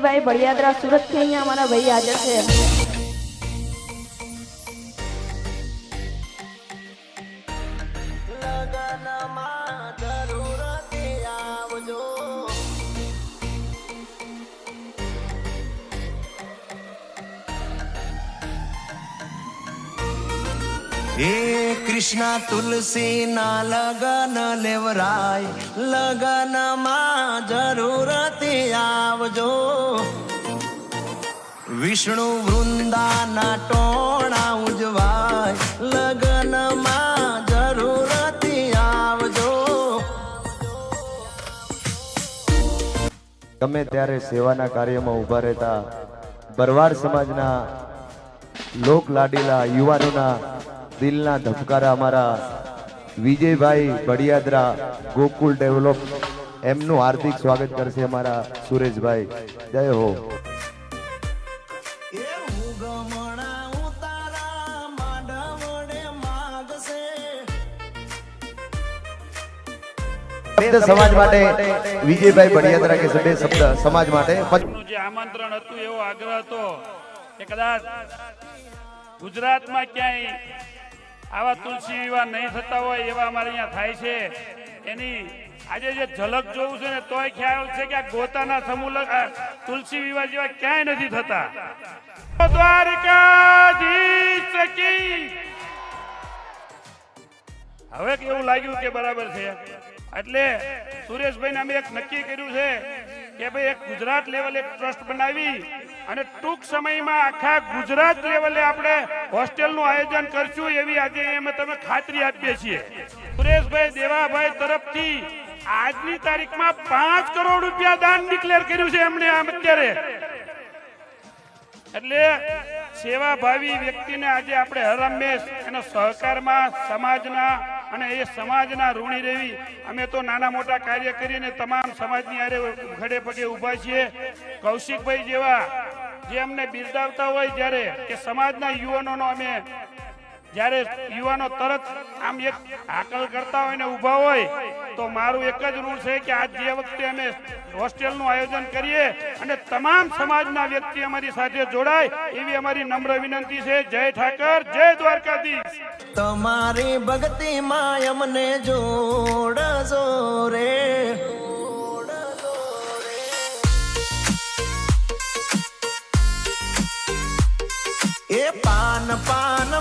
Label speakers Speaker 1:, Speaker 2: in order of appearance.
Speaker 1: વિજયભાઈ બળિયાદરા સુરત થી અહીંયા અમારા ભાઈ હાજર છે।
Speaker 2: हे कृष्णा तुलसी ना लगन लेवराय लगन मां जरूरती आवजो विष्णु वृंदाना टोणा उजवाय लगन मां जरूरती आवजो।
Speaker 3: गमे त्यारे सेवाना कार्यमां उभा रहता भरवाड समाजना लोक लाडीला युवानोना दिलना धबकारा अमारा विजयभाई बड़ियादरा गोकुल डेवलप एमनु हार्दिक स्वागत करशे अमारा सुरेशभाई। जय हो। समाज माटे विजयभाई बड़ियादरा के शब्द शब्द समाज माटे
Speaker 4: जे आमंत्रण हतुं एवो आग्रह हतो के कदाच गुजरात में क्यांय आवा तुलसी विवाह नहीं थता होय एवा अमारे अहींया थाय छे एनी आजे जे झलक जोवुं छे ने तोय ख्याल छे के आ गोताना समूह तुलसी विवाह जेवा क्यांय नथी थता। द्वारकाधीश की हवे केवुं लाग्युं के बराबर छे એટલે સુરેશભાઈ અમે એક નક્કી કર્યું છે કે ભાઈ એક ગુજરાત લેવલે એક ટ્રસ્ટ બનાવી અને ટૂંક સમયમાં આખા ગુજરાત લેવલે આપણે હોસ્ટેલનું આયોજન કરશું એવી આજે અમે તમે ખાતરી આપીએ છીએ। સુરેશભાઈ દેવાભાઈ તરફથી આજની તારીખમાં 5 કરોડ રૂપિયા દાન ડિક્લેર કર્યું છે એમણે આમ અત્યારે। એટલે સેવાભાવી વ્યક્તિને આજે આપણે હરમેશ એનો સહકારમાં સમાજના અને એ સમાજના ઋણી રહેવી અમે તો નાના મોટા કાર્ય કરીને તમામ સમાજની આરે ખડે પગે ઊભા છીએ। કૌશિકભાઈ જેવા જે અમને બિરદાવતા હોય જ્યારે કે સમાજના યુવાનોનો અમે જ્યારે યુવાનો તરત આમ એક હાકલ કરતા હોય ને ઊભા હોય તો મારું એક જ ઋણ છે કે આજ જે વખતે અમે હોસ્ટેલનું આયોજન કરીએ અને તમામ સમાજના વ્યક્તિ અમારી સાથે જોડાય એવી અમારી નમ્ર વિનંતી છે। જય ઠાકર, જય દ્વારકાધીશ।
Speaker 2: તમારી ભક્તિ માં અમને જોડજો રે એ પાન પાન